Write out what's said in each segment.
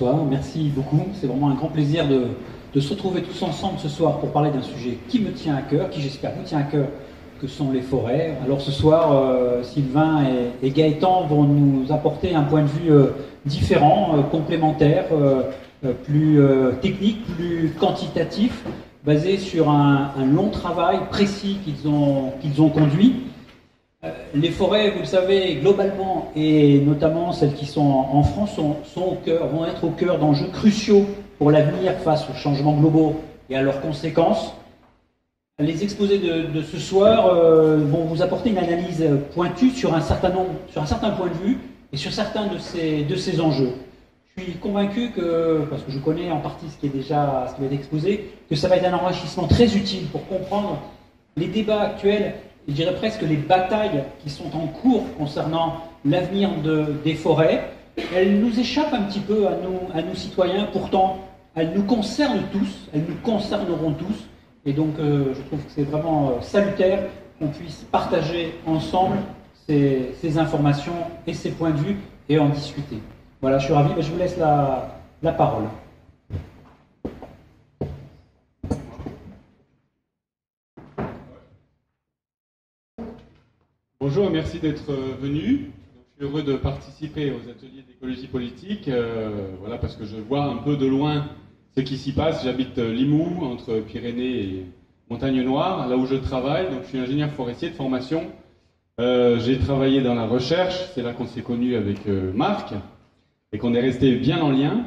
Bonsoir, merci beaucoup. C'est vraiment un grand plaisir de se retrouver tous ensemble ce soir pour parler d'un sujet qui me tient à cœur, qui j'espère vous tient à cœur, que sont les forêts. Alors ce soir, Sylvain et Gaëtan vont nous apporter un point de vue différent, complémentaire, plus technique, plus quantitatif, basé sur un long travail précis qu'ils ont conduit. Les forêts, vous le savez, globalement, et notamment celles qui sont en France, vont être au cœur d'enjeux cruciaux pour l'avenir face aux changements globaux et à leurs conséquences. Les exposés de ce soir vont vous apporter une analyse pointue sur un certain point de vue et sur certains de ces enjeux. Je suis convaincu parce que je connais en partie ce qui va être exposé, que ça va être un enrichissement très utile pour comprendre les débats actuels, je dirais presque les batailles qui sont en cours concernant l'avenir des forêts. Elles nous échappent un petit peu à nous citoyens, pourtant elles nous concernent tous, elles nous concerneront tous, et donc je trouve que c'est vraiment salutaire qu'on puisse partager ensemble ces informations et ces points de vue et en discuter. Voilà, je suis ravi, je vous laisse la parole. Bonjour, merci d'être venu. Je suis heureux de participer aux ateliers d'écologie politique, voilà, parce que je vois un peu de loin ce qui s'y passe. J'habite Limoux, entre Pyrénées et Montagne Noire, là où je travaille. Donc, je suis ingénieur forestier de formation. J'ai travaillé dans la recherche, c'est là qu'on s'est connus avec Marc, et qu'on est resté bien en lien.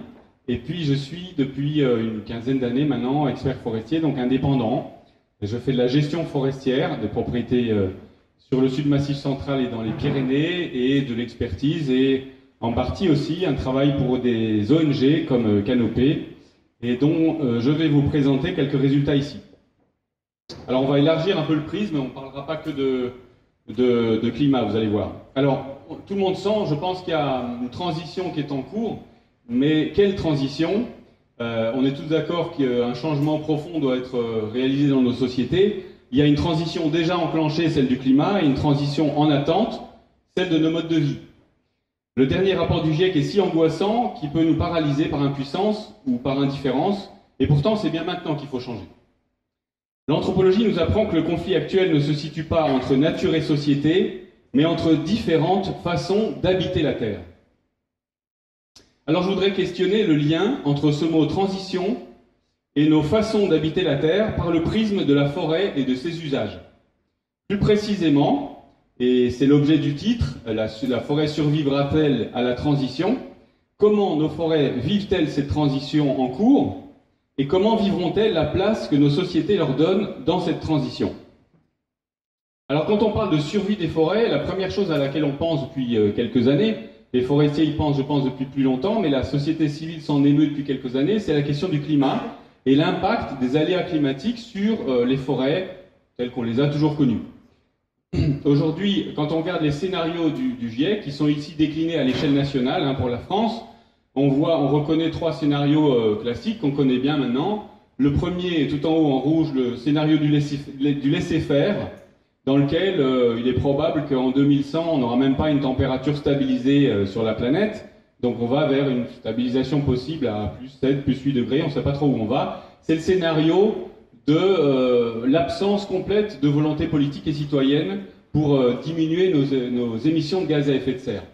Et puis, je suis depuis une quinzaine d'années maintenant expert forestier, donc indépendant. Et je fais de la gestion forestière, des propriétés sur le sud Massif central et dans les Pyrénées, et de l'expertise, et en partie aussi un travail pour des ONG comme Canopée, et dont je vais vous présenter quelques résultats ici. Alors on va élargir un peu le prisme, on ne parlera pas que de climat, vous allez voir. Alors tout le monde sent, je pense qu'il y a une transition qui est en cours, mais quelle transition? On est tous d'accord qu'un changement profond doit être réalisé dans nos sociétés. Il y a une transition déjà enclenchée, celle du climat, et une transition en attente, celle de nos modes de vie. Le dernier rapport du GIEC est si angoissant qu'il peut nous paralyser par impuissance ou par indifférence, et pourtant c'est bien maintenant qu'il faut changer. L'anthropologie nous apprend que le conflit actuel ne se situe pas entre nature et société, mais entre différentes façons d'habiter la Terre. Alors je voudrais questionner le lien entre ce mot transition et nos façons d'habiter la Terre par le prisme de la forêt et de ses usages. Plus précisément, et c'est l'objet du titre, la forêt survivra-t-elle à la transition? Comment nos forêts vivent-elles cette transition en cours? Et comment vivront-elles la place que nos sociétés leur donnent dans cette transition? Alors quand on parle de survie des forêts, la première chose à laquelle on pense depuis quelques années, les forestiers y pensent, je pense, depuis plus longtemps, mais la société civile s'en émeut depuis quelques années, c'est la question du climat et l'impact des aléas climatiques sur les forêts telles qu'on les a toujours connues. Aujourd'hui, quand on regarde les scénarios du GIEC, qui sont ici déclinés à l'échelle nationale pour la France, on reconnaît trois scénarios classiques qu'on connaît bien maintenant. Le premier, tout en haut en rouge, le scénario du laisser-faire, dans lequel il est probable qu'en 2100, on n'aura même pas une température stabilisée sur la planète. Donc on va vers une stabilisation possible à plus 7, plus 8 degrés, on ne sait pas trop où on va. C'est le scénario de l'absence complète de volonté politique et citoyenne pour diminuer nos émissions de gaz à effet de serre.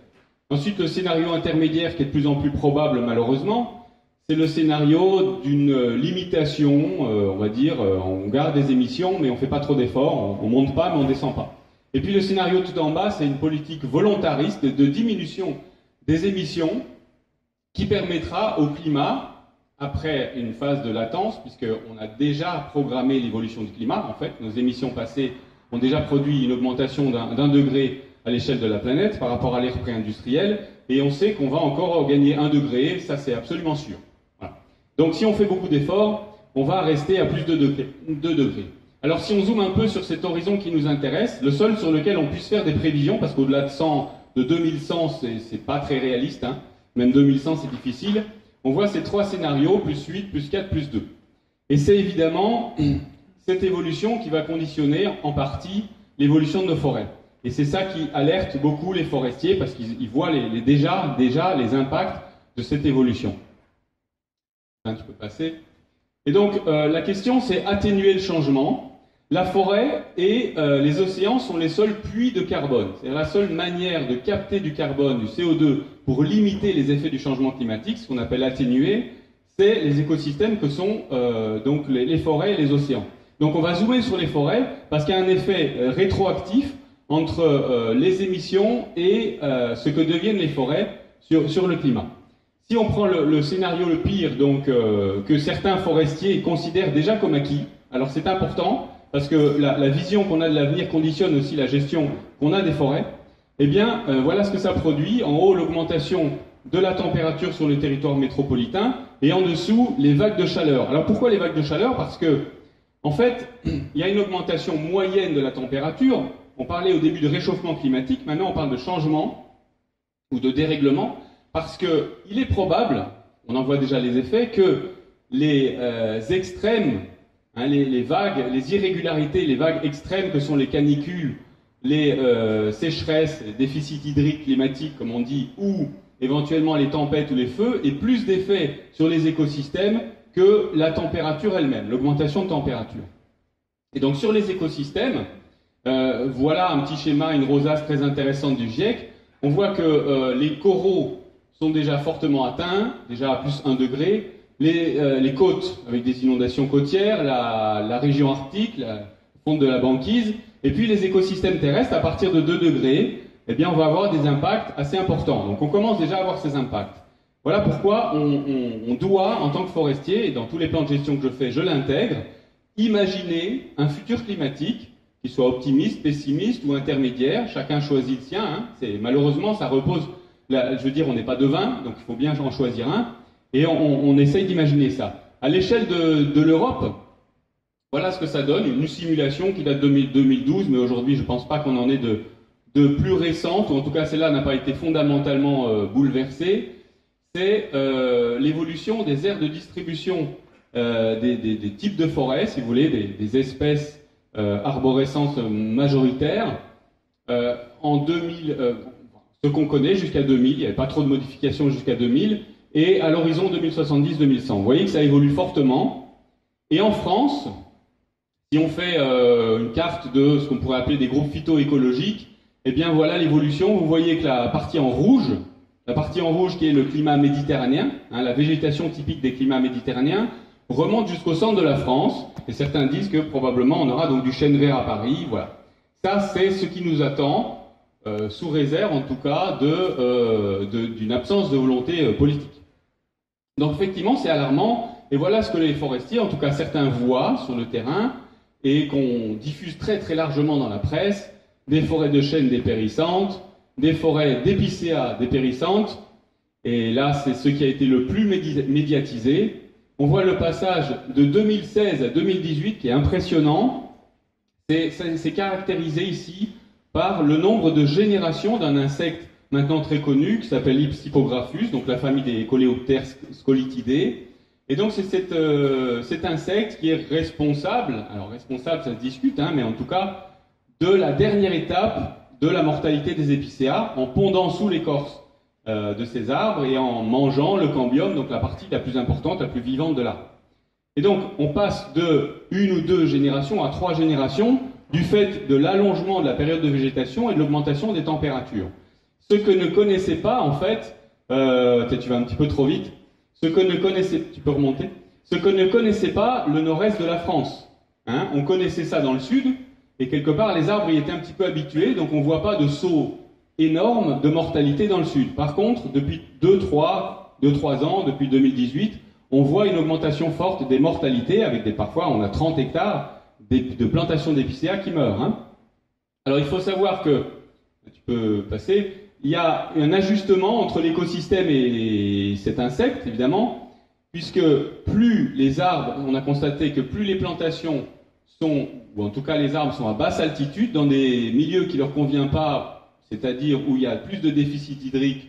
Ensuite, le scénario intermédiaire, qui est de plus en plus probable malheureusement, c'est le scénario d'une limitation, on va dire, on garde des émissions mais on ne fait pas trop d'efforts, on ne monte pas mais on ne descend pas. Et puis le scénario tout en bas, c'est une politique volontariste de diminution des émissions qui permettra au climat, après une phase de latence, puisqu'on a déjà programmé l'évolution du climat, en fait, nos émissions passées ont déjà produit une augmentation d'1 degré à l'échelle de la planète par rapport à l'ère pré-industrielle, et on sait qu'on va encore gagner 1 degré, ça c'est absolument sûr. Voilà. Donc si on fait beaucoup d'efforts, on va rester à plus de 2 degrés. Alors si on zoome un peu sur cet horizon qui nous intéresse, le seul sur lequel on puisse faire des prévisions, parce qu'au-delà de 2100, c'est pas très réaliste, même 2100 c'est difficile, on voit ces trois scénarios, plus 8, plus 4, plus 2. Et c'est évidemment cette évolution qui va conditionner en partie l'évolution de nos forêts. Et c'est ça qui alerte beaucoup les forestiers, parce qu'ils voient déjà les impacts de cette évolution. Tu peux passer. Et donc, la question, c'est atténuer le changement. La forêt et les océans sont les seuls puits de carbone. C'est la seule manière de capter du carbone, du CO2, pour limiter les effets du changement climatique, ce qu'on appelle atténuer, c'est les écosystèmes que sont donc les forêts et les océans. Donc on va zoomer sur les forêts parce qu'il y a un effet rétroactif entre les émissions et ce que deviennent les forêts sur le climat. Si on prend le scénario le pire, donc que certains forestiers considèrent déjà comme acquis, alors c'est important parce que la vision qu'on a de l'avenir conditionne aussi la gestion qu'on a des forêts, eh bien voilà ce que ça produit. En haut, l'augmentation de la température sur le territoire métropolitain et en dessous, les vagues de chaleur. Alors pourquoi les vagues de chaleur? Parce que, en fait, il y a une augmentation moyenne de la température. On parlait au début de réchauffement climatique, maintenant on parle de changement ou de dérèglement, parce qu'il est probable, on en voit déjà les effets, que les extrêmes, hein, les vagues, les irrégularités, les vagues extrêmes que sont les canicules, les sécheresses, les déficits hydriques climatiques, comme on dit, ou éventuellement les tempêtes ou les feux, aient plus d'effets sur les écosystèmes que la température elle-même, l'augmentation de température. Et donc sur les écosystèmes, voilà un petit schéma, une rosace très intéressante du GIEC. On voit que les coraux sont déjà fortement atteints, déjà à plus 1 degré. Les côtes, avec des inondations côtières, la région arctique, la fonte de la banquise, et puis les écosystèmes terrestres, à partir de 2 degrés, eh bien on va avoir des impacts assez importants. Donc on commence déjà à avoir ces impacts. Voilà pourquoi on doit, en tant que forestier, et dans tous les plans de gestion que je fais, je l'intègre, imaginer un futur climatique qui soit optimiste, pessimiste ou intermédiaire. Chacun choisit le sien. Hein. Malheureusement, ça repose... je veux dire, on n'est pas devin, donc il faut bien en choisir un. Et on essaye d'imaginer ça. À l'échelle de l'Europe, voilà ce que ça donne. Une simulation qui date de 2012, mais aujourd'hui, je ne pense pas qu'on en ait de plus récente, ou en tout cas, celle-là n'a pas été fondamentalement bouleversée. C'est l'évolution des aires de distribution des types de forêts, si vous voulez, des espèces arborescentes majoritaires. En 2000, ce qu'on connaît jusqu'à 2000, il n'y avait pas trop de modifications jusqu'à 2000, et à l'horizon 2070-2100. Vous voyez que ça évolue fortement. Et en France, si on fait une carte de ce qu'on pourrait appeler des groupes phytoécologiques, eh bien voilà l'évolution. Vous voyez que la partie en rouge qui est le climat méditerranéen, hein, la végétation typique des climats méditerranéens, remonte jusqu'au centre de la France. Et certains disent que probablement on aura donc du chêne vert à Paris. Voilà. Ça, c'est ce qui nous attend. Sous réserve en tout cas d'une absence de volonté politique. Donc effectivement c'est alarmant et voilà ce que les forestiers, en tout cas certains voient sur le terrain et qu'on diffuse très très largement dans la presse, des forêts de chênes dépérissantes, des forêts d'épicéas dépérissantes, et là c'est ce qui a été le plus médiatisé. On voit le passage de 2016 à 2018 qui est impressionnant, c'est caractérisé ici par le nombre de générations d'un insecte maintenant très connu qui s'appelle Hypsipographus, donc la famille des coléoptères scolitidés. Et donc c'est cet insecte qui est responsable, alors responsable ça se discute, hein, mais en tout cas de la dernière étape de la mortalité des épicéas en pondant sous l'écorce de ces arbres et en mangeant le cambium, donc la partie la plus importante, la plus vivante de l'arbre. Et donc on passe de 1 ou 2 générations à 3 générations du fait de l'allongement de la période de végétation et de l'augmentation des températures. Ce que ne connaissait pas, en fait, tu vas un petit peu trop vite, tu peux remonter, ce que ne connaissait pas le nord-est de la France. Hein, on connaissait ça dans le sud, et quelque part les arbres y étaient un petit peu habitués, donc on ne voit pas de saut énorme de mortalité dans le sud. Par contre, depuis 2-3 ans, depuis 2018, on voit une augmentation forte des mortalités, avec parfois on a 30 hectares de plantations d'épicéas qui meurent. Hein. Alors il faut savoir que, tu peux passer, il y a un ajustement entre l'écosystème et cet insecte, évidemment, puisque plus les arbres, on a constaté que plus les plantations sont, ou en tout cas les arbres sont à basse altitude, dans des milieux qui ne leur conviennent pas, c'est-à-dire où il y a plus de déficit hydrique,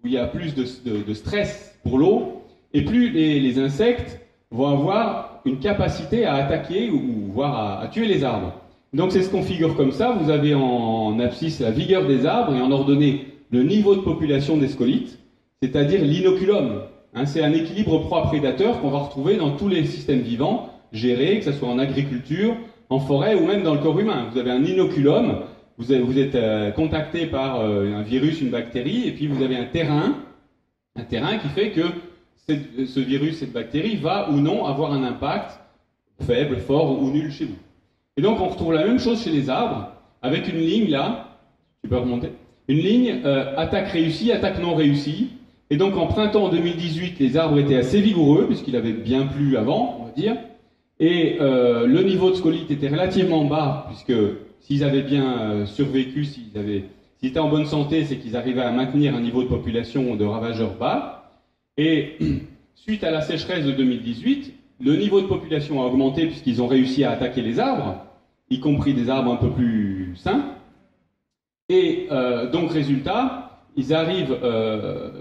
où il y a plus de stress pour l'eau, et plus les insectes vont avoir une capacité à attaquer ou voire à tuer les arbres. Donc c'est ce qu'on figure comme ça. Vous avez en abscisse la vigueur des arbres et en ordonnée le niveau de population des scolites, c'est-à-dire l'inoculum. Hein, c'est un équilibre proie-prédateur qu'on va retrouver dans tous les systèmes vivants gérés, que ce soit en agriculture, en forêt ou même dans le corps humain. Vous avez un inoculum, vous êtes contacté par un virus, une bactérie, et puis vous avez un terrain qui fait que ce virus, cette bactérie, va ou non avoir un impact faible, fort ou nul chez vous. Et donc on retrouve la même chose chez les arbres, avec une ligne là, tu peux remonter, une ligne attaque réussie, attaque non réussie. Et donc en printemps 2018, les arbres étaient assez vigoureux, puisqu'il avait bien plu avant, on va dire, et le niveau de scolyte était relativement bas, puisque s'ils avaient bien survécu, s'ils étaient en bonne santé, c'est qu'ils arrivaient à maintenir un niveau de population de ravageurs bas. Et suite à la sécheresse de 2018, le niveau de population a augmenté puisqu'ils ont réussi à attaquer les arbres, y compris des arbres un peu plus sains. Et donc résultat, ils arrivent,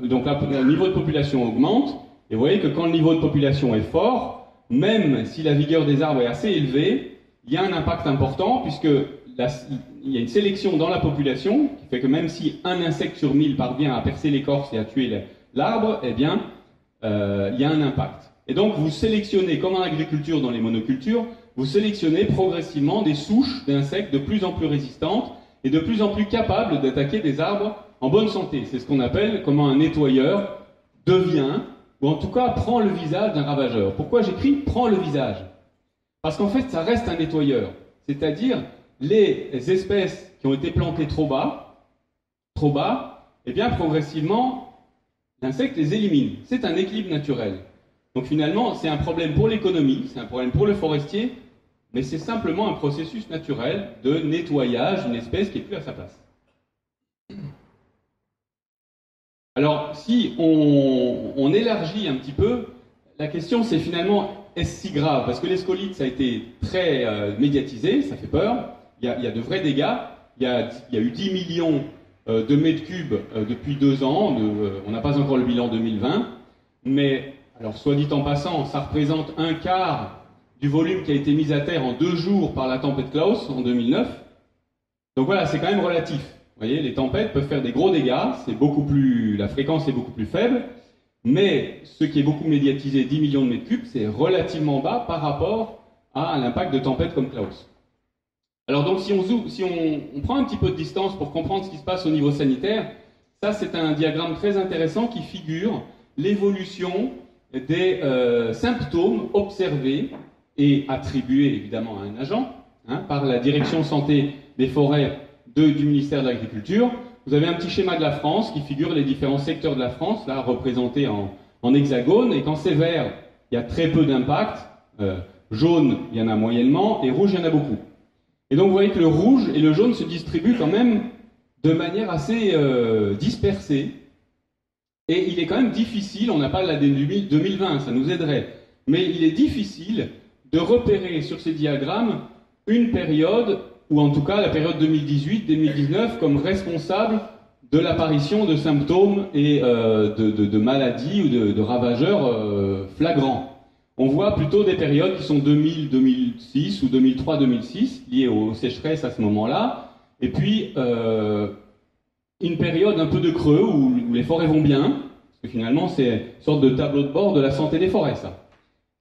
donc le niveau de population augmente, et vous voyez que quand le niveau de population est fort, même si la vigueur des arbres est assez élevée, il y a un impact important puisque il y a une sélection dans la population qui fait que même si un insecte sur 1000 parvient à percer l'écorce et à tuer l'arbre, eh bien, il y a un impact. Et donc, vous sélectionnez, comme en agriculture dans les monocultures, vous sélectionnez progressivement des souches d'insectes de plus en plus résistantes et de plus en plus capables d'attaquer des arbres en bonne santé. C'est ce qu'on appelle comment un nettoyeur devient, ou en tout cas prend le visage d'un ravageur. Pourquoi j'écris « prend le visage » Parce qu'en fait, ça reste un nettoyeur. C'est-à-dire, les espèces qui ont été plantées trop bas, eh bien, progressivement, l'insecte les élimine. C'est un équilibre naturel. Donc finalement, c'est un problème pour l'économie, c'est un problème pour le forestier, mais c'est simplement un processus naturel de nettoyage d'une espèce qui n'est plus à sa place. Alors, si on élargit un petit peu, la question c'est finalement, est-ce si grave? Parce que les scolytes, ça a été très médiatisé, ça fait peur, il y a de vrais dégâts, il y a eu 10 millions de mètres cubes depuis 2 ans, on n'a pas encore le bilan 2020, mais, alors soit dit en passant, ça représente un quart du volume qui a été mis à terre en 2 jours par la tempête Klaus en 2009. Donc voilà, c'est quand même relatif. Vous voyez, les tempêtes peuvent faire des gros dégâts, la fréquence est beaucoup plus faible, mais ce qui est beaucoup médiatisé, 10 millions de mètres cubes, c'est relativement bas par rapport à l'impact de tempêtes comme Klaus. Alors donc si on prend un petit peu de distance pour comprendre ce qui se passe au niveau sanitaire, ça c'est un diagramme très intéressant qui figure l'évolution des symptômes observés et attribués évidemment à un agent par la direction santé des forêts du ministère de l'Agriculture. Vous avez un petit schéma de la France qui figure les différents secteurs de la France, là représentés en hexagone, et quand c'est vert, il y a très peu d'impact, jaune, il y en a moyennement, et rouge, il y en a beaucoup. Et donc vous voyez que le rouge et le jaune se distribuent quand même de manière assez dispersée, et il est quand même difficile, on n'a pas l'année 2020, ça nous aiderait, mais il est difficile de repérer sur ces diagrammes une période, ou en tout cas la période 2018-2019, comme responsable de l'apparition de symptômes et de maladies ou de ravageurs flagrants. On voit plutôt des périodes qui sont 2000-2006 ou 2003-2006, liées aux sécheresses à ce moment-là, et puis une période un peu de creux où les forêts vont bien, parce que finalement c'est une sorte de tableau de bord de la santé des forêts, ça.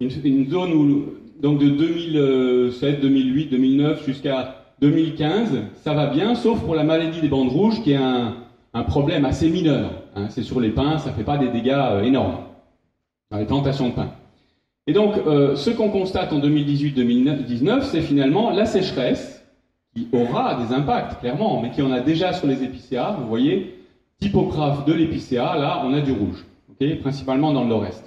Une zone où, donc de 2007, 2008, 2009 jusqu'à 2015, ça va bien, sauf pour la maladie des bandes rouges, qui est un problème assez mineur. C'est sur les pins, ça ne fait pas des dégâts énormes, dans les plantations de pins. Et donc, ce qu'on constate en 2018-2019, c'est finalement la sécheresse, qui aura des impacts, clairement, mais qui en a déjà sur les épicéas. Vous voyez, typographe de l'épicéa, là, on a du rouge, okay, principalement dans le nord-est.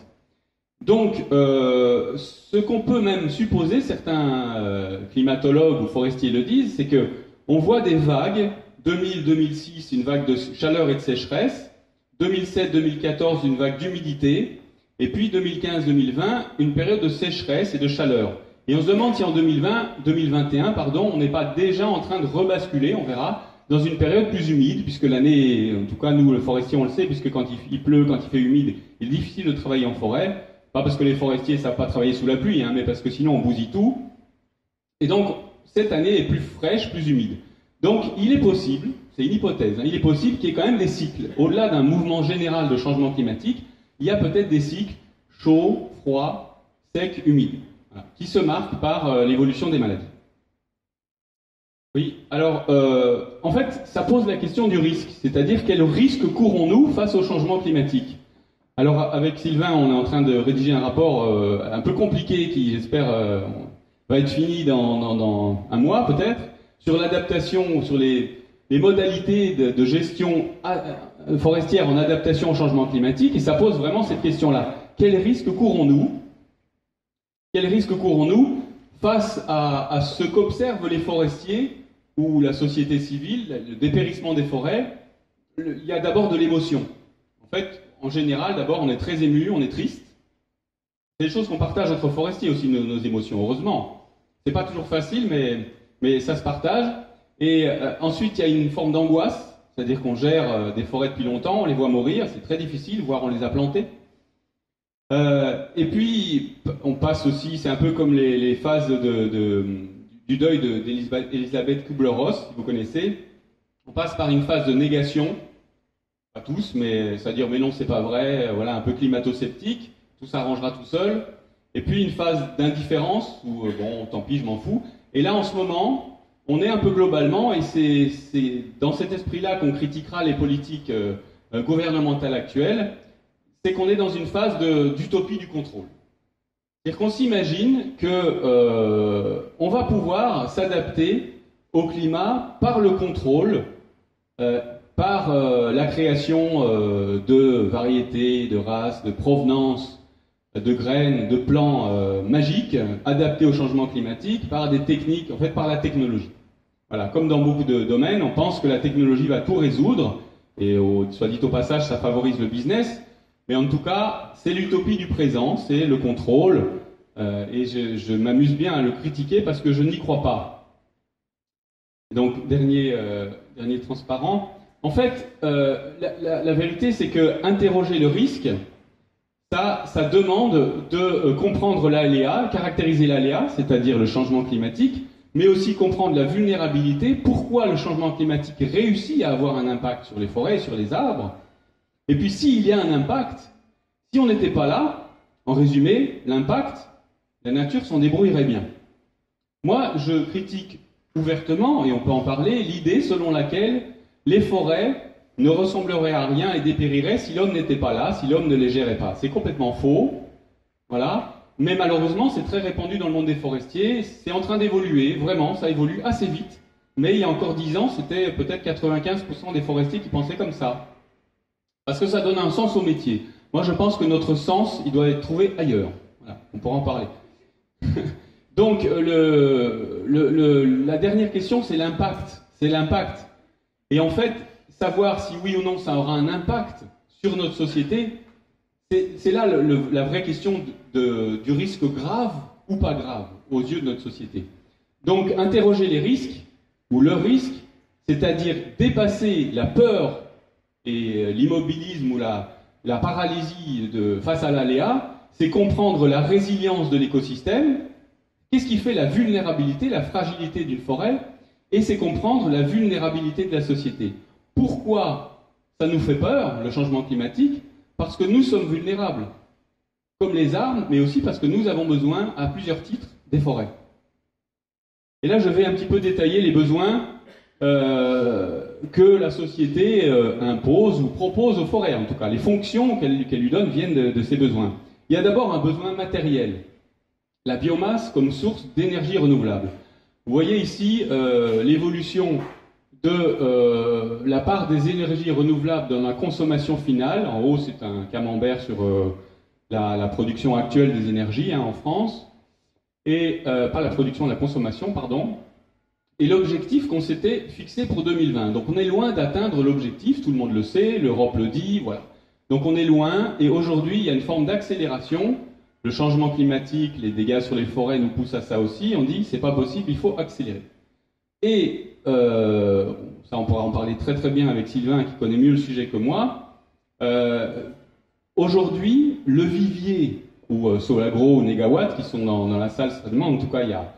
Donc, ce qu'on peut même supposer, certains climatologues ou forestiers le disent, c'est que on voit des vagues, 2000-2006, une vague de chaleur et de sécheresse, 2007-2014, une vague d'humidité, et puis 2015-2020, une période de sécheresse et de chaleur. Et on se demande si en 2021, on n'est pas déjà en train de rebasculer, on verra, dans une période plus humide, puisque l'année, en tout cas nous, le forestier, on le sait, puisque quand il pleut, quand il fait humide, il est difficile de travailler en forêt. Pas parce que les forestiers ne savent pas travailler sous la pluie, mais parce que sinon on bousille tout. Et donc, cette année est plus fraîche, plus humide. Donc, il est possible, c'est une hypothèse, il est possible qu'il y ait quand même des cycles. Au-delà d'un mouvement général de changement climatique, il y a peut-être des cycles chauds, froids, secs, humides, voilà, qui se marquent par l'évolution des maladies. Oui, alors en fait, ça pose la question du risque, c'est-à-dire quel risque courons-nous face au changement climatique? Alors avec Sylvain, on est en train de rédiger un rapport un peu compliqué qui, j'espère, va être fini dans un mois peut-être, sur l'adaptation, sur les modalités de gestion forestière en adaptation au changement climatique, et ça pose vraiment cette question-là. Quel risque courons-nous? Quel risque courons-nous face à ce qu'observent les forestiers ou la société civile, le dépérissement des forêts? Il y a d'abord de l'émotion. En fait, en général, d'abord, on est très ému, on est triste. C'est des choses qu'on partage entre forestiers aussi, nos émotions, heureusement. C'est pas toujours facile, mais ça se partage. Et ensuite, il y a une forme d'angoisse, c'est-à-dire qu'on gère des forêts depuis longtemps, on les voit mourir, c'est très difficile, voire on les a plantées. Et puis, on passe aussi, c'est un peu comme les phases du deuil d'Elisabeth Kubler-Ross, si vous connaissez. On passe par une phase de négation, pas tous, mais c'est-à-dire mais non, c'est pas vrai, voilà, un peu climato-sceptique, tout s'arrangera tout seul. Et puis une phase d'indifférence, où bon, tant pis, je m'en fous. Et là, en ce moment, on est un peu globalement, et c'est dans cet esprit-là qu'on critiquera les politiques gouvernementales actuelles, c'est qu'on est dans une phase d'utopie du contrôle. C'est-à-dire qu'on s'imagine qu'on va pouvoir s'adapter au climat par le contrôle, par la création de variétés, de races, de provenance, de graines, de plants magiques, adaptés au changement climatique, par des techniques, en fait par la technologie. Voilà, comme dans beaucoup de domaines, on pense que la technologie va tout résoudre, et soit dit au passage, ça favorise le business, mais en tout cas, c'est l'utopie du présent, c'est le contrôle, et je m'amuse bien à le critiquer parce que je n'y crois pas. Donc, dernier transparent. En fait, la vérité, c'est que interroger le risque, ça demande de comprendre l'aléa, caractériser l'aléa, c'est-à-dire le changement climatique, mais aussi comprendre la vulnérabilité, pourquoi le changement climatique réussit à avoir un impact sur les forêts et sur les arbres. Et puis s'il y a un impact, si on n'était pas là, en résumé, l'impact, la nature s'en débrouillerait bien. Moi, je critique ouvertement, et on peut en parler, l'idée selon laquelle les forêts ne ressembleraient à rien et dépériraient si l'homme n'était pas là, si l'homme ne les gérait pas. C'est complètement faux, voilà. Mais malheureusement, c'est très répandu dans le monde des forestiers, c'est en train d'évoluer, vraiment, ça évolue assez vite. Mais il y a encore 10 ans, c'était peut-être 95% des forestiers qui pensaient comme ça. Parce que ça donne un sens au métier. Moi, je pense que notre sens, il doit être trouvé ailleurs. Voilà, on pourra en parler. Donc, la dernière question, c'est l'impact. C'est l'impact. Et en fait, savoir si oui ou non ça aura un impact sur notre société, c'est là la vraie question du risque grave ou pas grave aux yeux de notre société. Donc, interroger les risques, ou le risque, c'est-à-dire dépasser la peur et l'immobilisme ou la paralysie face à l'aléa, c'est comprendre la résilience de l'écosystème, qu'est-ce qui fait la vulnérabilité, la fragilité d'une forêt, et c'est comprendre la vulnérabilité de la société. Pourquoi ça nous fait peur, le changement climatique? Parce que nous sommes vulnérables, comme les arbres, mais aussi parce que nous avons besoin, à plusieurs titres, des forêts. Et là, je vais un petit peu détailler les besoins que la société impose ou propose aux forêts, en tout cas. Les fonctions qu'elle lui donne viennent de ces besoins. Il y a d'abord un besoin matériel, la biomasse comme source d'énergie renouvelable. Vous voyez ici l'évolution de la part des énergies renouvelables dans la consommation finale. En haut, c'est un camembert sur la production actuelle des énergies en France, et pas la production, la consommation, pardon. Et l'objectif qu'on s'était fixé pour 2020. Donc on est loin d'atteindre l'objectif, tout le monde le sait, l'Europe le dit, voilà. Donc on est loin, et aujourd'hui il y a une forme d'accélération. Le changement climatique, les dégâts sur les forêts nous poussent à ça aussi. On dit c'est pas possible, il faut accélérer. Et ça on pourra en parler très très bien avec Sylvain qui connaît mieux le sujet que moi. Aujourd'hui, le vivier, ou Solagro ou Négawatt qui sont dans la salle certainement, en tout cas il y a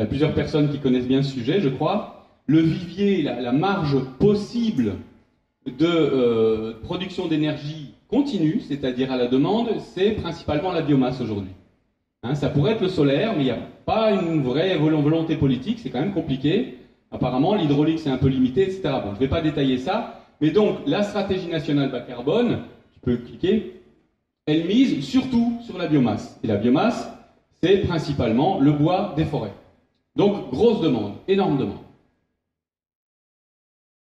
plusieurs personnes qui connaissent bien ce sujet, je crois. Le vivier, la marge possible de production d'énergie continue, c'est-à-dire à la demande, c'est principalement la biomasse aujourd'hui. Hein, ça pourrait être le solaire, mais il n'y a pas une vraie volonté politique, c'est quand même compliqué. Apparemment, l'hydraulique c'est un peu limité, etc. Bon, je ne vais pas détailler ça, mais donc la stratégie nationale bas carbone, tu peux cliquer, elle mise surtout sur la biomasse. Et la biomasse, c'est principalement le bois des forêts. Donc, grosse demande, énorme demande.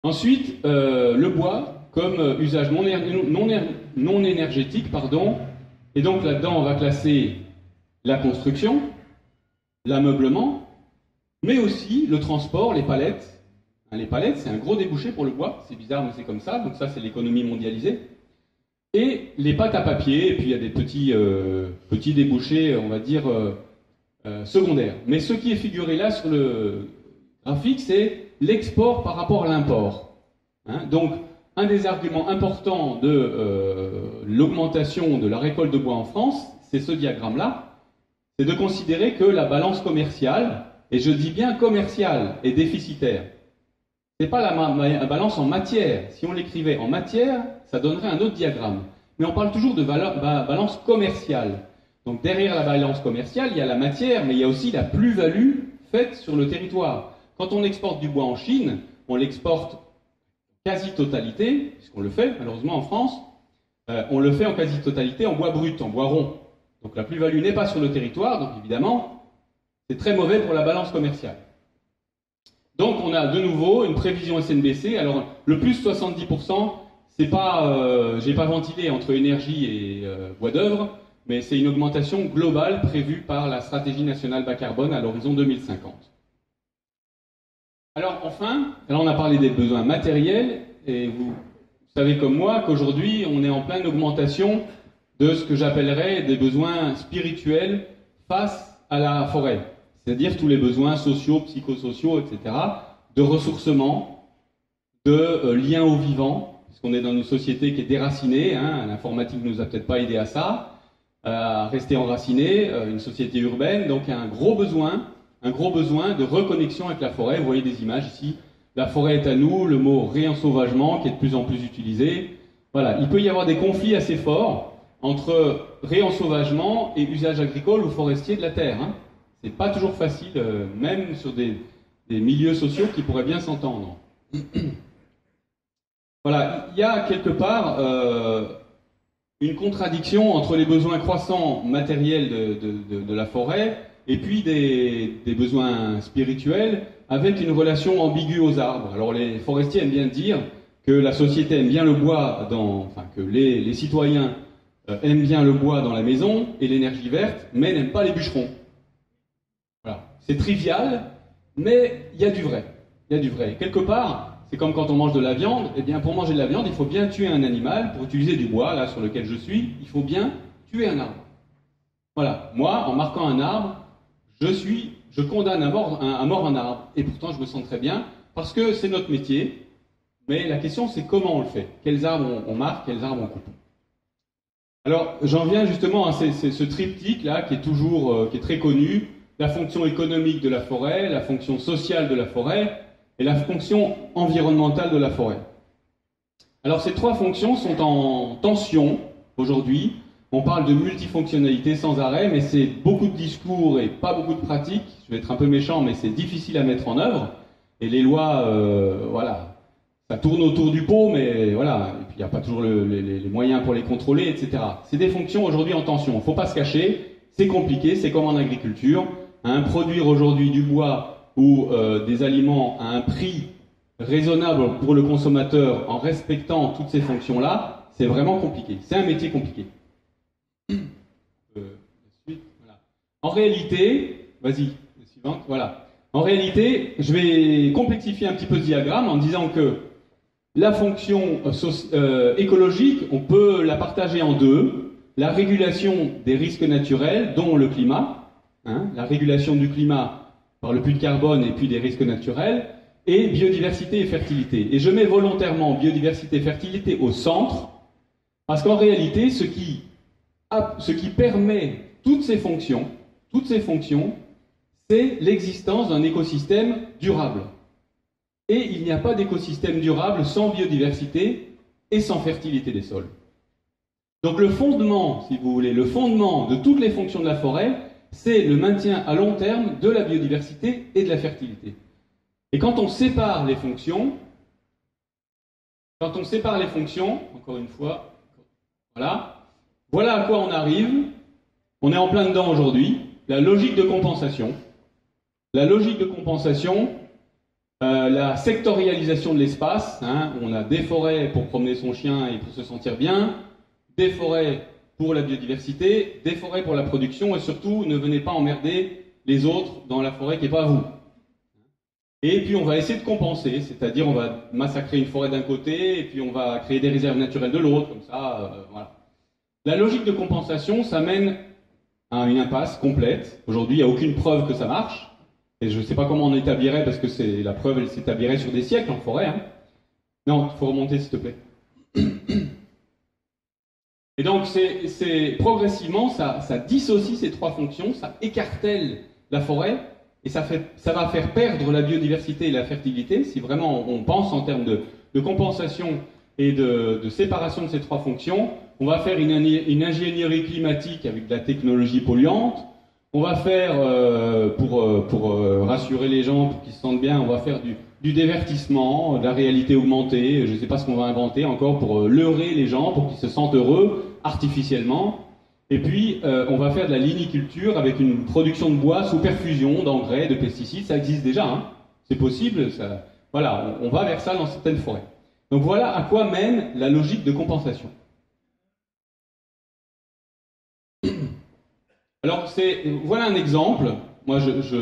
Ensuite, le bois comme usage non énergétique, pardon. Et donc là-dedans, on va classer la construction, l'ameublement, mais aussi le transport, les palettes. Hein, les palettes, c'est un gros débouché pour le bois, c'est bizarre, mais c'est comme ça, donc ça, c'est l'économie mondialisée. Et les pâtes à papier, et puis il y a des petits débouchés, on va dire, secondaires. Mais ce qui est figuré là sur le graphique, c'est l'export par rapport à l'import. Hein, donc, un des arguments importants de l'augmentation de la récolte de bois en France, c'est ce diagramme-là, c'est de considérer que la balance commerciale, et je dis bien commerciale, est déficitaire. Ce n'est pas la balance en matière. Si on l'écrivait en matière, ça donnerait un autre diagramme. Mais on parle toujours de balance commerciale. Donc derrière la balance commerciale, il y a la matière, mais il y a aussi la plus-value faite sur le territoire. Quand on exporte du bois en Chine, on l'exporte quasi-totalité, puisqu'on le fait malheureusement en France, on le fait en quasi-totalité en bois brut, en bois rond. Donc la plus-value n'est pas sur le territoire, donc évidemment, c'est très mauvais pour la balance commerciale. Donc on a de nouveau une prévision SNBC. Alors le plus 70%, c'est pas, j'ai pas ventilé entre énergie et bois d'œuvre, mais c'est une augmentation globale prévue par la stratégie nationale bas carbone à l'horizon 2050. Alors enfin, là on a parlé des besoins matériels, et vous savez comme moi qu'aujourd'hui on est en pleine augmentation de ce que j'appellerais des besoins spirituels face à la forêt. C'est-à-dire tous les besoins sociaux, psychosociaux, etc., de ressourcement, de liens au vivant, puisqu'on est dans une société qui est déracinée, hein, l'informatique ne nous a peut-être pas aidé à ça, à rester enraciné, une société urbaine, donc un gros besoin de reconnexion avec la forêt. Vous voyez des images ici, la forêt est à nous, le mot réensauvagement qui est de plus en plus utilisé. Voilà, il peut y avoir des conflits assez forts entre réensauvagement et usage agricole ou forestier de la terre, hein. C'est pas toujours facile, même sur des milieux sociaux qui pourraient bien s'entendre. Voilà, il y a quelque part une contradiction entre les besoins croissants matériels de la forêt et puis des besoins spirituels avec une relation ambiguë aux arbres. Alors les forestiers aiment bien dire que la société aime bien le bois, que les citoyens aiment bien le bois dans la maison et l'énergie verte, mais n'aiment pas les bûcherons. Voilà. C'est trivial, mais il y a du vrai. Il y a du vrai. Quelque part, c'est comme quand on mange de la viande. Eh bien, pour manger de la viande, il faut bien tuer un animal. Pour utiliser du bois, là sur lequel je suis, il faut bien tuer un arbre. Voilà. Moi, en marquant un arbre, je condamne à mort un arbre. Et pourtant, je me sens très bien, parce que c'est notre métier. Mais la question, c'est comment on le fait. Quels arbres on marque, quels arbres on coupe. Alors, j'en viens justement à ce triptyque-là, qui est très connu. La fonction économique de la forêt, la fonction sociale de la forêt et la fonction environnementale de la forêt. Alors ces trois fonctions sont en tension aujourd'hui. On parle de multifonctionnalité sans arrêt, mais c'est beaucoup de discours et pas beaucoup de pratiques. Je vais être un peu méchant, mais c'est difficile à mettre en œuvre. Et les lois, voilà, ça tourne autour du pot, mais voilà, et puis il n'y a pas toujours les moyens pour les contrôler, etc. C'est des fonctions aujourd'hui en tension. Il ne faut pas se cacher, c'est compliqué, c'est comme en agriculture. Hein, produire aujourd'hui du bois ou des aliments à un prix raisonnable pour le consommateur en respectant toutes ces fonctions-là, c'est vraiment compliqué. C'est un métier compliqué. Voilà. En réalité, vas-y, la suivante, voilà. En réalité, je vais complexifier un petit peu ce diagramme en disant que la fonction écologique, on peut la partager en deux. La régulation des risques naturels, dont le climat, hein, la régulation du climat par le puits de carbone et puis des risques naturels, et biodiversité et fertilité. Et je mets volontairement biodiversité et fertilité au centre, parce qu'en réalité, ce qui permet toutes ces fonctions, c'est l'existence d'un écosystème durable. Et il n'y a pas d'écosystème durable sans biodiversité et sans fertilité des sols. Donc le fondement, si vous voulez, le fondement de toutes les fonctions de la forêt, c'est le maintien à long terme de la biodiversité et de la fertilité. Et quand on sépare les fonctions, encore une fois, voilà à quoi on arrive. On est en plein dedans aujourd'hui. La logique de compensation. La logique de compensation, la sectorialisation de l'espace. On a des forêts pour promener son chien et pour se sentir bien, des forêts pour la biodiversité, des forêts pour la production, et surtout, ne venez pas emmerder les autres dans la forêt qui n'est pas à vous. Et puis on va essayer de compenser, c'est-à-dire on va massacrer une forêt d'un côté, et puis on va créer des réserves naturelles de l'autre, comme ça, voilà. La logique de compensation, ça mène à une impasse complète. Aujourd'hui, il n'y a aucune preuve que ça marche, et je ne sais pas comment on établirait, parce que la preuve, elle s'établirait sur des siècles en forêt. Non, il faut remonter, s'il te plaît. Et donc, c'est progressivement, ça dissocie ces trois fonctions, ça écartèle la forêt, et ça va faire perdre la biodiversité et la fertilité, si vraiment on pense en termes de compensation et de séparation de ces trois fonctions. On va faire une ingénierie climatique avec de la technologie polluante. On va faire, pour rassurer les gens, pour qu'ils se sentent bien, on va faire du divertissement, de la réalité augmentée. Je ne sais pas ce qu'on va inventer encore pour leurrer les gens, pour qu'ils se sentent heureux artificiellement. Et puis, on va faire de la liniculture avec une production de bois sous perfusion d'engrais, de pesticides. Ça existe déjà, c'est possible. Voilà, on va vers ça dans certaines forêts. Donc voilà à quoi mène la logique de compensation. Alors, voilà un exemple. Moi, je suis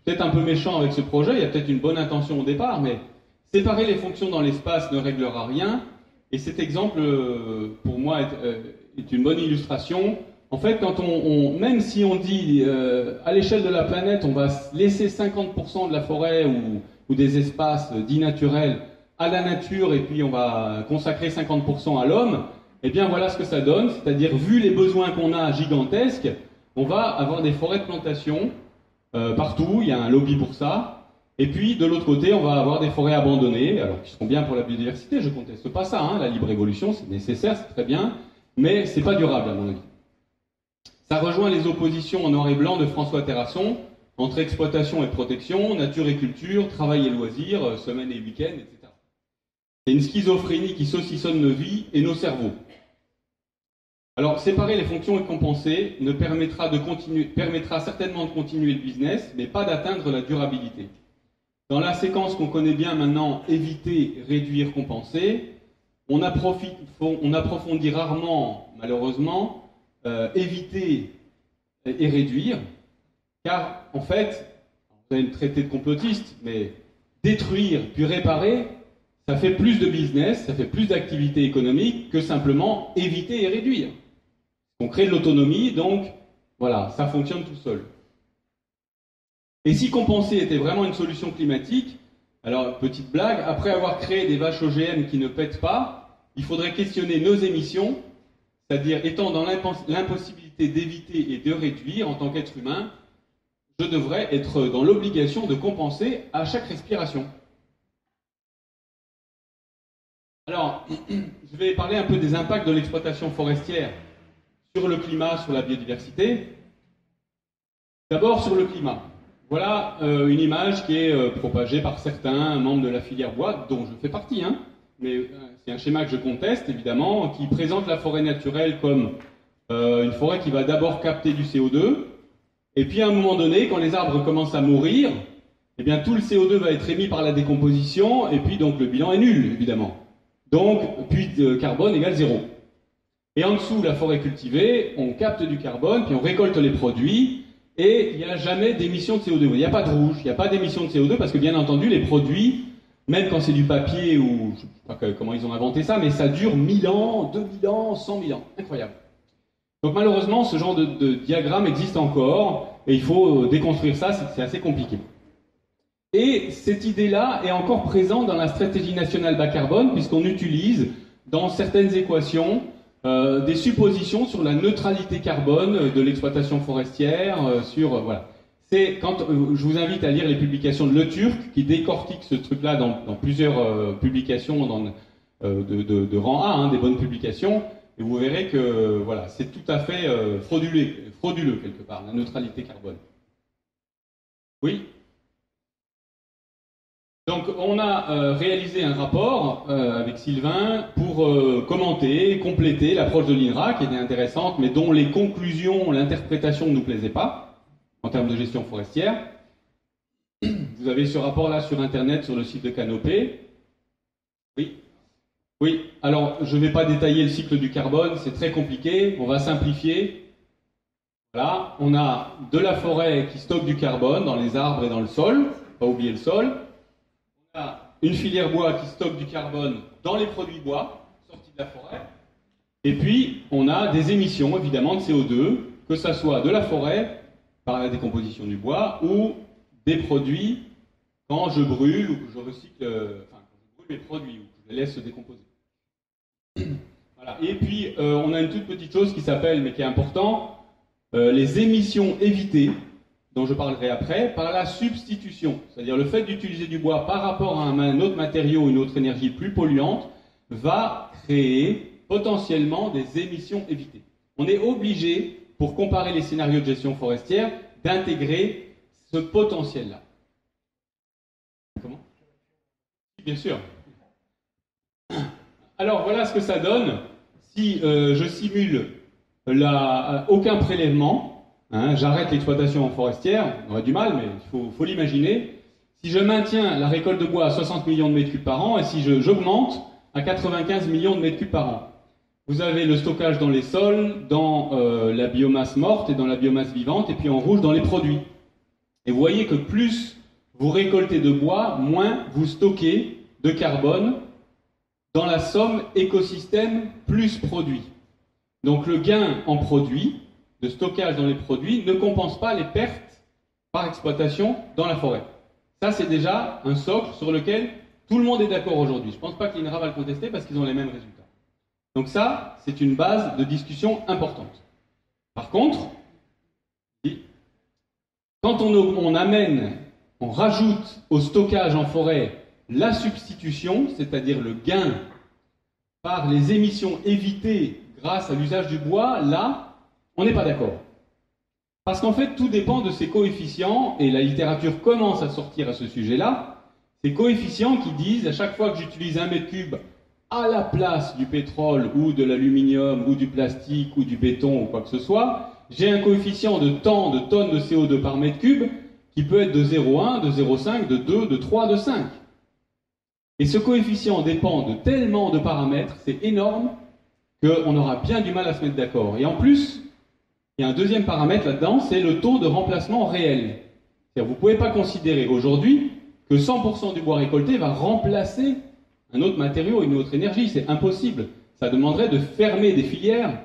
peut-être un peu méchant avec ce projet. Il y a peut-être une bonne intention au départ, mais séparer les fonctions dans l'espace ne réglera rien. Et cet exemple, pour moi, est une bonne illustration. En fait, quand même si on dit à l'échelle de la planète, on va laisser 50% de la forêt ou des espaces dits naturels à la nature, et puis on va consacrer 50% à l'homme, eh bien voilà ce que ça donne. C'est-à-dire, vu les besoins qu'on a gigantesques, on va avoir des forêts de plantation partout, il y a un lobby pour ça. Et puis, de l'autre côté, on va avoir des forêts abandonnées, alors qui seront bien pour la biodiversité, je ne conteste pas ça, la libre évolution, c'est nécessaire, c'est très bien, mais c'est pas durable à mon avis. Ça rejoint les oppositions en noir et blanc de François Terrasson, entre exploitation et protection, nature et culture, travail et loisirs, semaine et week-end, etc. C'est une schizophrénie qui saucissonne nos vies et nos cerveaux. Alors, séparer les fonctions et compenser permettra certainement de continuer le business, mais pas d'atteindre la durabilité. Dans la séquence qu'on connaît bien maintenant, éviter, réduire, compenser, on approfondit rarement, malheureusement, éviter et réduire, car en fait, vous avez une traité de complotiste, mais détruire puis réparer, ça fait plus de business, ça fait plus d'activité économique que simplement éviter et réduire. On crée de l'autonomie, donc voilà, ça fonctionne tout seul. Et si compenser était vraiment une solution climatique, alors petite blague, après avoir créé des vaches OGM qui ne pètent pas, il faudrait questionner nos émissions, c'est-à-dire étant dans l'impossibilité d'éviter et de réduire en tant qu'être humain, je devrais être dans l'obligation de compenser à chaque respiration. Alors, je vais parler un peu des impacts de l'exploitation forestière sur le climat, sur la biodiversité. D'abord sur le climat. Voilà une image qui est propagée par certains membres de la filière bois, dont je fais partie, mais c'est un schéma que je conteste évidemment, qui présente la forêt naturelle comme une forêt qui va d'abord capter du CO2, et puis à un moment donné, quand les arbres commencent à mourir, eh bien tout le CO2 va être émis par la décomposition, et puis donc le bilan est nul, évidemment. Donc, puits de carbone égale 0. Et en dessous, la forêt cultivée, on capte du carbone, puis on récolte les produits, et il n'y a jamais d'émission de CO2. Il n'y a pas de rouge, il n'y a pas d'émission de CO2, parce que bien entendu, les produits, même quand c'est du papier, ou je ne sais pas comment ils ont inventé ça, mais ça dure 1000 ans, 2000 ans, 100 000 ans. Incroyable. Donc malheureusement, ce genre de diagramme existe encore, et il faut déconstruire ça, c'est assez compliqué. Et cette idée-là est encore présente dans la stratégie nationale bas carbone, puisqu'on utilise dans certaines équations des suppositions sur la neutralité carbone de l'exploitation forestière, voilà. Je vous invite à lire les publications de Le Turc, qui décortique ce truc-là dans plusieurs publications de rang A, des bonnes publications. et vous verrez que voilà, c'est tout à fait frauduleux quelque part, la neutralité carbone. Oui. Donc on a réalisé un rapport avec Sylvain pour commenter, compléter l'approche de l'INRA qui était intéressante mais dont les conclusions, l'interprétation ne nous plaisait pas en termes de gestion forestière. Vous avez ce rapport-là sur Internet, sur le site de Canopée. Oui. Oui, alors je ne vais pas détailler le cycle du carbone, c'est très compliqué, on va simplifier. Voilà, on a de la forêt qui stocke du carbone dans les arbres et dans le sol, pas oublier le sol. On a une filière bois qui stocke du carbone dans les produits bois, sortis de la forêt. Et puis, on a des émissions, évidemment, de CO2, que ce soit de la forêt, par la décomposition du bois, ou des produits quand je brûle ou que je recycle, enfin, quand je brûle mes produits, ou que je les laisse se décomposer. Voilà. Et puis, on a une toute petite chose qui s'appelle, mais qui est important, les émissions évitées, dont je parlerai après, par la substitution. C'est-à-dire le fait d'utiliser du bois par rapport à un autre matériau, une autre énergie plus polluante, va créer potentiellement des émissions évitées. On est obligé, pour comparer les scénarios de gestion forestière, d'intégrer ce potentiel-là. Comment? Bien sûr. Alors voilà ce que ça donne si je simule aucun prélèvement. Hein, j'arrête l'exploitation forestière, on a du mal, mais il faut l'imaginer. Si je maintiens la récolte de bois à 60 millions de mètres cubes par an et si j'augmente à 95 millions de mètres cubes par an, vous avez le stockage dans les sols, dans la biomasse morte et dans la biomasse vivante, et puis en rouge dans les produits. Et vous voyez que plus vous récoltez de bois, moins vous stockez de carbone dans la somme écosystème plus produit. Donc le gain en produits, de stockage dans les produits, ne compense pas les pertes par exploitation dans la forêt. Ça, c'est déjà un socle sur lequel tout le monde est d'accord aujourd'hui. Je ne pense pas que l'INRA va le contester parce qu'ils ont les mêmes résultats. Donc ça, c'est une base de discussion importante. Par contre, quand on rajoute au stockage en forêt la substitution, c'est-à-dire le gain par les émissions évitées grâce à l'usage du bois, là, on n'est pas d'accord. Parce qu'en fait, tout dépend de ces coefficients, et la littérature commence à sortir à ce sujet-là, ces coefficients qui disent, à chaque fois que j'utilise 1 mètre cube à la place du pétrole, ou de l'aluminium, ou du plastique, ou du béton, ou quoi que ce soit, j'ai un coefficient de tant de tonnes de CO2 par mètre cube, qui peut être de 0,1, de 0,5, de 2, de 3, de 5. Et ce coefficient dépend de tellement de paramètres, c'est énorme, qu'on aura bien du mal à se mettre d'accord. Et en plus, il y a un deuxième paramètre là-dedans, c'est le taux de remplacement réel. C'est-à-dire, vous ne pouvez pas considérer aujourd'hui que 100% du bois récolté va remplacer un autre matériau, une autre énergie. C'est impossible. Ça demanderait de fermer des filières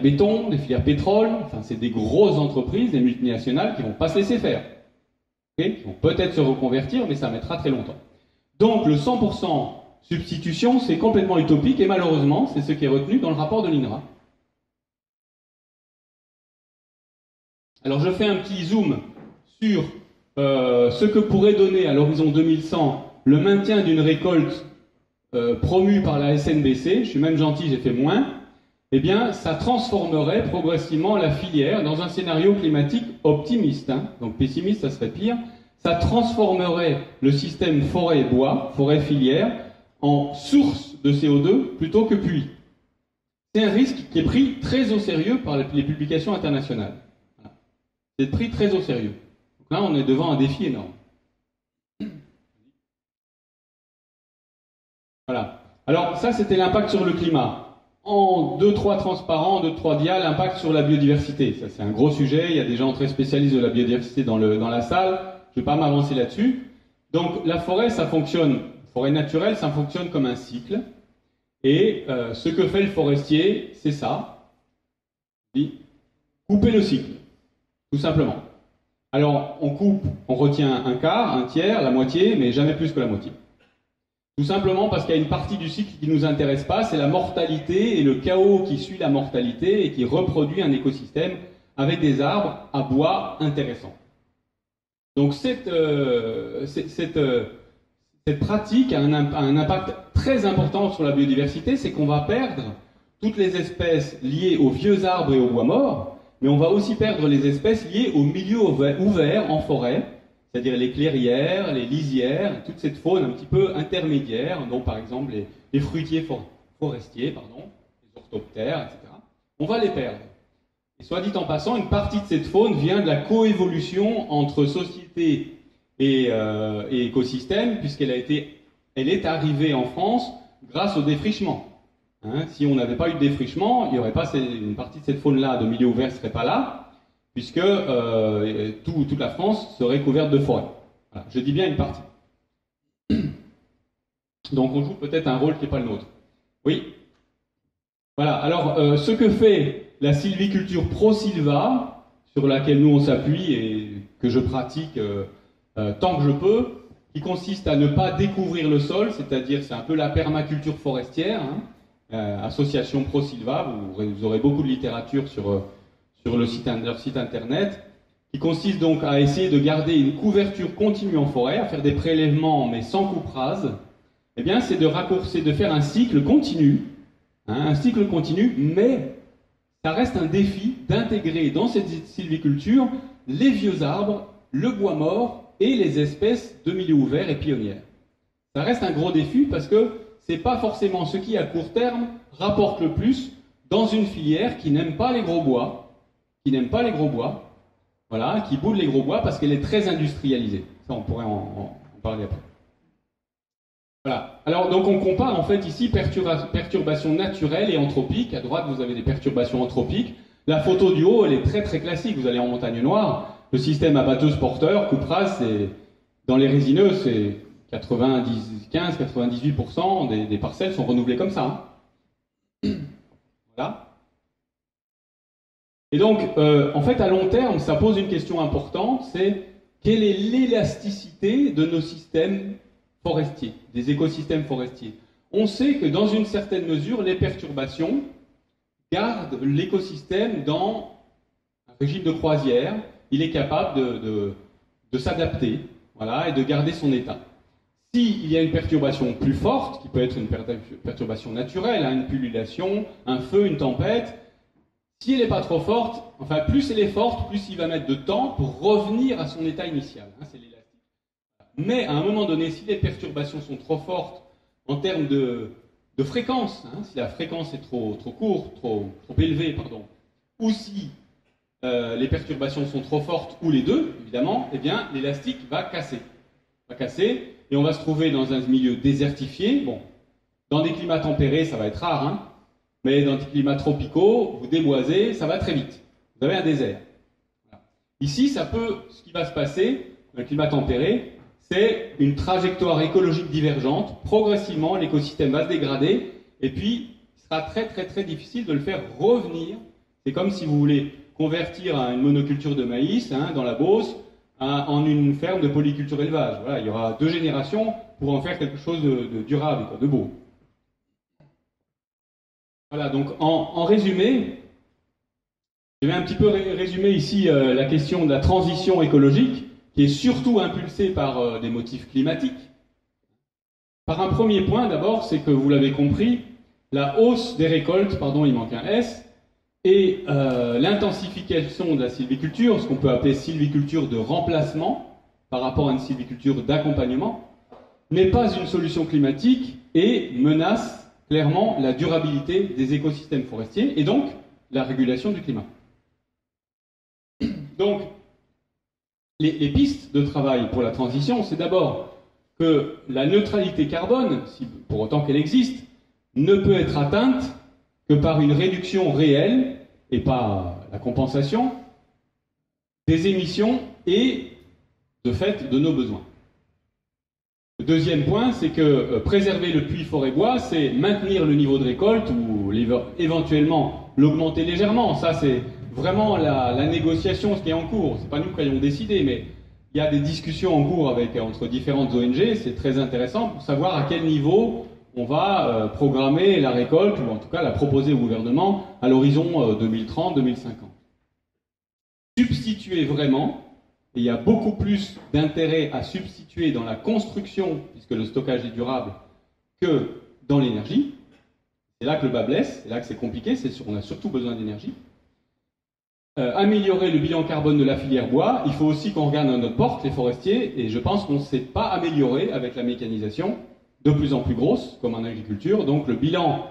béton, des filières pétrole. Enfin, c'est des grosses entreprises, des multinationales qui ne vont pas se laisser faire. Okay, qui vont peut-être se reconvertir, mais ça mettra très longtemps. Donc, le 100% substitution, c'est complètement utopique et malheureusement, c'est ce qui est retenu dans le rapport de l'INRA. Alors je fais un petit zoom sur ce que pourrait donner à l'horizon 2100 le maintien d'une récolte promue par la SNBC, je suis même gentil, j'ai fait moins, eh bien ça transformerait progressivement la filière dans un scénario climatique optimiste, hein. Donc pessimiste ça serait pire, ça transformerait le système forêt-bois, forêt-filière, en source de CO2 plutôt que puits. C'est un risque qui est pris très au sérieux par les publications internationales. C'est pris très au sérieux. Donc là, on est devant un défi énorme. Voilà. Alors, ça, c'était l'impact sur le climat. En 2-3 transparents, 2-3 dias, l'impact sur la biodiversité. Ça, c'est un gros sujet. Il y a des gens très spécialistes de la biodiversité dans la salle. Je ne vais pas m'avancer là-dessus. Donc, la forêt, ça fonctionne, forêt naturelle, ça fonctionne comme un cycle. Et ce que fait le forestier, c'est ça. Couper le cycle. Tout simplement. Alors, on coupe, on retient un quart, un tiers, la moitié, mais jamais plus que la moitié. Tout simplement parce qu'il y a une partie du cycle qui ne nous intéresse pas, c'est la mortalité et le chaos qui suit la mortalité et qui reproduit un écosystème avec des arbres à bois intéressants. Donc cette pratique a un impact très important sur la biodiversité, c'est qu'on va perdre toutes les espèces liées aux vieux arbres et aux bois morts, mais on va aussi perdre les espèces liées aux milieux ouverts en forêt, c'est-à-dire les clairières, les lisières, toute cette faune un petit peu intermédiaire, dont par exemple les fruitiers forestiers, les orthoptères, etc. On va les perdre. Et soit dit en passant, une partie de cette faune vient de la coévolution entre société et écosystème, puisqu'elle est arrivée en France grâce au défrichement. Hein, si on n'avait pas eu de défrichement, il n'y aurait pas une partie de cette faune-là de milieu ouvert ne serait pas là, puisque toute la France serait couverte de forêt. Voilà, je dis bien une partie. Donc on joue peut-être un rôle qui n'est pas le nôtre. Oui. Voilà, alors ce que fait la sylviculture pro-sylva, sur laquelle nous on s'appuie et que je pratique tant que je peux, qui consiste à ne pas découvrir le sol, c'est-à-dire c'est un peu la permaculture forestière, hein, association pro-sylva, vous aurez beaucoup de littérature sur leur site internet, qui consiste donc à essayer de garder une couverture continue en forêt, à faire des prélèvements mais sans coupe rase. Eh bien c'est de faire un cycle continu, hein, un cycle continu, mais ça reste un défi d'intégrer dans cette sylviculture les vieux arbres, le bois mort et les espèces de milieu ouvert et pionnières. Ça reste un gros défi parce que c'est pas forcément ce qui, à court terme, rapporte le plus dans une filière qui n'aime pas les gros bois, voilà, qui boude les gros bois parce qu'elle est très industrialisée. Ça, on pourrait en parler après. Voilà. Alors, donc on compare en fait ici perturbations naturelles et anthropiques. À droite, vous avez des perturbations anthropiques. La photo du haut, elle est très très classique. Vous allez en montagne noire, le système abatteuse-porteur, coupe rase, dans les résineux, c'est 95-98% des parcelles sont renouvelées comme ça. Hein. Voilà. Et donc, en fait, à long terme, ça pose une question importante, c'est quelle est l'élasticité de nos systèmes forestiers, des écosystèmes forestiers. On sait que dans une certaine mesure, les perturbations gardent l'écosystème dans un régime de croisière. Il est capable de s'adapter, voilà, et de garder son état. S'il y a une perturbation plus forte, qui peut être une perturbation naturelle, hein, une pullulation, un feu, une tempête, si elle n'est pas trop forte, enfin plus elle est forte, plus il va mettre de temps pour revenir à son état initial. Hein, c'est l'élastique. Mais à un moment donné, si les perturbations sont trop fortes en termes de fréquence, hein, si la fréquence est trop élevée, ou si les perturbations sont trop fortes, ou les deux, évidemment, eh bien l'élastique va casser. Et on va se trouver dans un milieu désertifié. Bon, dans des climats tempérés, ça va être rare, hein, mais dans des climats tropicaux, vous déboisez, ça va très vite. Vous avez un désert. Voilà. Ici, ce qui va se passer, dans le climat tempéré, c'est une trajectoire écologique divergente. Progressivement, l'écosystème va se dégrader, et puis, il sera très très très difficile de le faire revenir. C'est comme si vous voulez convertir une monoculture de maïs, hein, dans la Beauce, en une ferme de polyculture élevage. Voilà, il y aura 2 générations pour en faire quelque chose de durable, de beau. Voilà, donc en résumé, je vais un petit peu résumer ici la question de la transition écologique, qui est surtout impulsée par des motifs climatiques. Par un premier point, d'abord, c'est que vous l'avez compris, la hausse des récoltes, il manque un S, et l'intensification de la sylviculture, ce qu'on peut appeler sylviculture de remplacement, par rapport à une sylviculture d'accompagnement, n'est pas une solution climatique et menace clairement la durabilité des écosystèmes forestiers et donc la régulation du climat. Donc, les pistes de travail pour la transition, c'est d'abord que la neutralité carbone, pour autant qu'elle existe, ne peut être atteinte que par une réduction réelle, et pas la compensation, des émissions et, de fait, de nos besoins. Le deuxième point, c'est que préserver le puits forêt-bois, c'est maintenir le niveau de récolte ou éventuellement l'augmenter légèrement. Ça, c'est vraiment la négociation, ce qui est en cours. C'est pas nous qui allons décider, mais il y a des discussions en cours entre différentes ONG. C'est très intéressant pour savoir à quel niveau on va programmer la récolte, ou en tout cas la proposer au gouvernement à l'horizon 2030-2050. Substituer vraiment. Et il y a beaucoup plus d'intérêt à substituer dans la construction, puisque le stockage est durable, que dans l'énergie. c'est là que le bas blesse, c'est là que c'est compliqué, on a surtout besoin d'énergie. Améliorer le bilan carbone de la filière bois, il faut aussi qu'on regarde à notre porte, les forestiers, et je pense qu'on ne s'est pas amélioré avec la mécanisation, de plus en plus grosse, comme en agriculture. Donc le bilan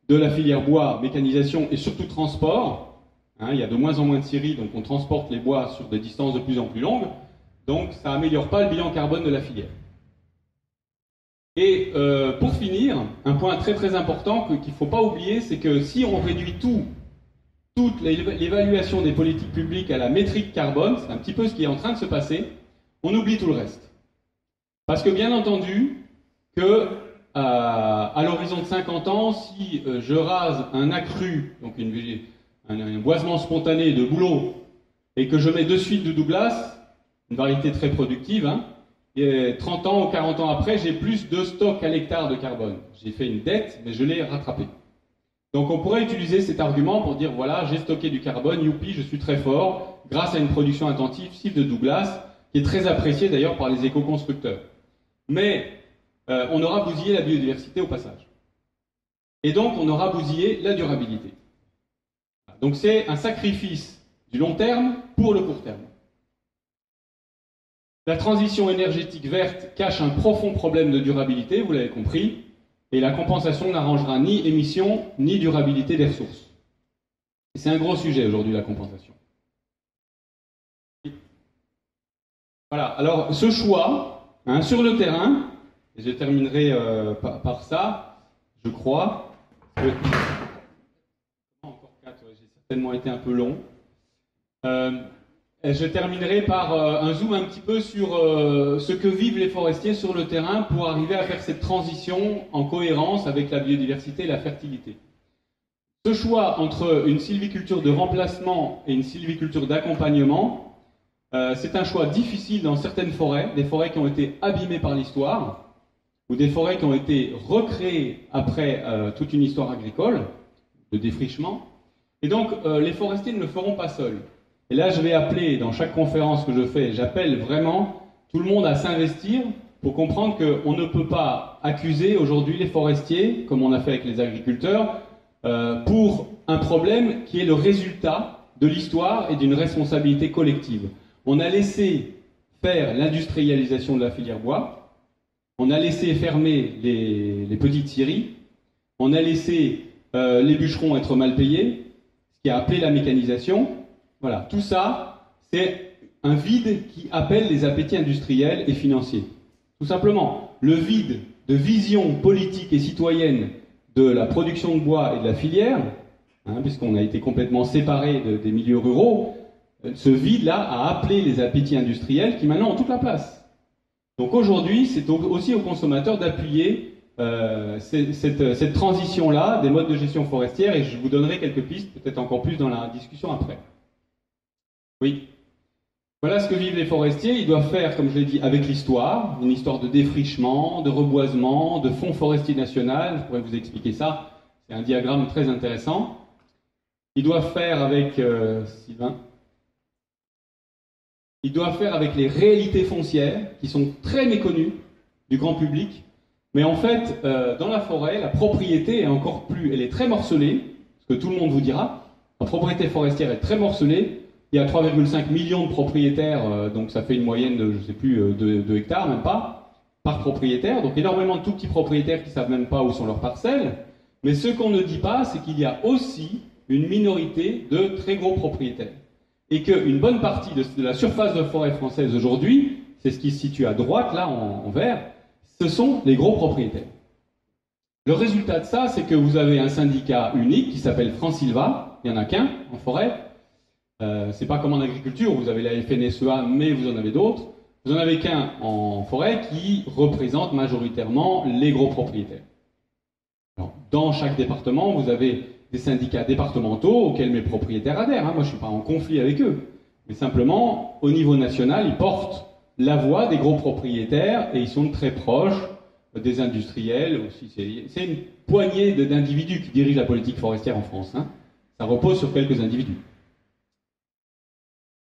de la filière bois, mécanisation et surtout transport, hein, il y a de moins en moins de scieries, donc on transporte les bois sur des distances de plus en plus longues, donc ça n'améliore pas le bilan carbone de la filière. Et pour finir, un point très très important qu'il ne faut pas oublier, c'est que si on réduit toute l'évaluation des politiques publiques à la métrique carbone, c'est un petit peu ce qui est en train de se passer, on oublie tout le reste. Parce que bien entendu, à l'horizon de 50 ans, si je rase un accru, donc un boisement spontané de bouleau, et que je mets de suite du Douglas, une variété très productive, hein, et 30 ans ou 40 ans après, j'ai plus de stock à l'hectare de carbone. J'ai fait une dette, mais je l'ai rattrapée. Donc on pourrait utiliser cet argument pour dire, voilà, j'ai stocké du carbone, youpi, je suis très fort, grâce à une production intensive de Douglas, qui est très appréciée d'ailleurs par les éco-constructeurs. Mais on aura bousillé la biodiversité au passage. Et donc on aura bousillé la durabilité. Donc c'est un sacrifice du long terme pour le court terme. La transition énergétique verte cache un profond problème de durabilité, vous l'avez compris, et la compensation n'arrangera ni émissions, ni durabilité des ressources. C'est un gros sujet aujourd'hui, la compensation. Voilà, alors ce choix, hein, sur le terrain, et je terminerai par ça, je crois, que... Encore 4, j'ai certainement été un peu long. Je terminerai par un zoom un petit peu sur ce que vivent les forestiers sur le terrain pour arriver à faire cette transition en cohérence avec la biodiversité et la fertilité. Ce choix entre une sylviculture de remplacement et une sylviculture d'accompagnement, c'est un choix difficile dans certaines forêts, des forêts qui ont été abîmées par l'histoire, ou des forêts qui ont été recréées après toute une histoire agricole, de défrichement. Et donc, les forestiers ne le feront pas seuls. Et là, je vais appeler, dans chaque conférence que je fais, j'appelle vraiment tout le monde à s'investir pour comprendre qu'on ne peut pas accuser aujourd'hui les forestiers, comme on a fait avec les agriculteurs, pour un problème qui est le résultat de l'histoire et d'une responsabilité collective. On a laissé faire l'industrialisation de la filière bois, on a laissé fermer les petites scieries, on a laissé les bûcherons être mal payés, ce qui a appelé la mécanisation. Voilà, tout ça, c'est un vide qui appelle les appétits industriels et financiers. Tout simplement, le vide de vision politique et citoyenne de la production de bois et de la filière, hein, puisqu'on a été complètement séparés des milieux ruraux, ce vide-là a appelé les appétits industriels qui maintenant ont toute la place. Donc aujourd'hui, c'est aussi aux consommateurs d'appuyer cette transition-là des modes de gestion forestière, et je vous donnerai quelques pistes, peut-être encore plus dans la discussion après. Oui. Voilà ce que vivent les forestiers. Ils doivent faire, comme je l'ai dit, avec l'histoire, une histoire de défrichement, de reboisement, de fonds forestier national. Je pourrais vous expliquer ça. C'est un diagramme très intéressant. Ils doivent faire avec Sylvain. Ils doivent faire avec les réalités foncières qui sont très méconnues du grand public. Mais en fait, dans la forêt, la propriété est encore plus, elle est très morcelée, ce que tout le monde vous dira. La propriété forestière est très morcelée. Il y a 3,5 millions de propriétaires, donc ça fait une moyenne de, je ne sais plus, 2 hectares, même pas, par propriétaire. Donc énormément de tout petits propriétaires qui ne savent même pas où sont leurs parcelles. Mais ce qu'on ne dit pas, c'est qu'il y a aussi une minorité de très gros propriétaires. Et qu'une bonne partie de la surface de forêt française aujourd'hui, c'est ce qui se situe à droite, là, en vert, ce sont les gros propriétaires. Le résultat de ça, c'est que vous avez un syndicat unique qui s'appelle Fransilva, il n'y en a qu'un en forêt. C'est pas comme en agriculture, vous avez la FNSEA, mais vous en avez d'autres. Vous en avez qu'un en forêt qui représente majoritairement les gros propriétaires. Alors, dans chaque département, vous avez des syndicats départementaux auxquels mes propriétaires adhèrent. Moi, je ne suis pas en conflit avec eux. Mais simplement, au niveau national, ils portent la voix des gros propriétaires et ils sont très proches des industriels aussi. C'est une poignée d'individus qui dirigent la politique forestière en France. Ça repose sur quelques individus.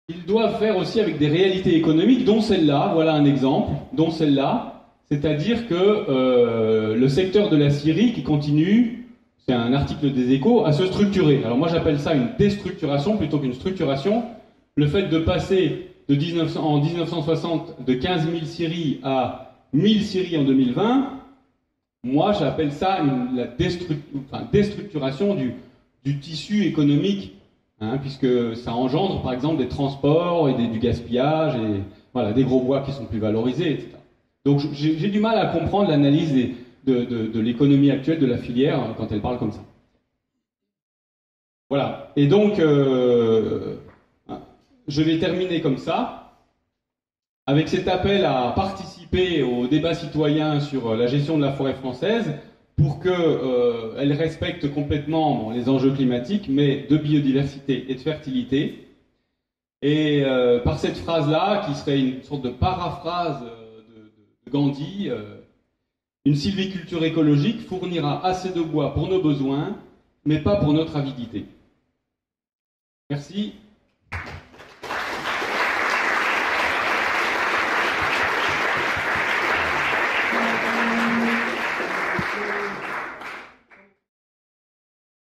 Ils doivent faire aussi avec des réalités économiques, dont celle-là, voilà un exemple, dont celle-là, c'est-à-dire que le secteur de la scierie qui continue, c'est un article des Échos, à se structurer. Alors moi j'appelle ça une déstructuration plutôt qu'une structuration. Le fait de passer en 1960 de 15 000 scieries à 1000 scieries en 2020, moi j'appelle ça la déstructuration du tissu économique, hein, puisque ça engendre par exemple des transports et du gaspillage, et voilà, des gros bois qui sont plus valorisés, etc. Donc j'ai du mal à comprendre l'analyse de l'économie actuelle de la filière quand elle parle comme ça. Voilà, et donc je vais terminer comme ça, avec cet appel à participer au débat citoyen sur la gestion de la forêt française pour qu'elle respecte complètement les enjeux climatiques, mais de biodiversité et de fertilité. Et par cette phrase-là, qui serait une sorte de paraphrase de Gandhi, une sylviculture écologique fournira assez de bois pour nos besoins, mais pas pour notre avidité. Merci.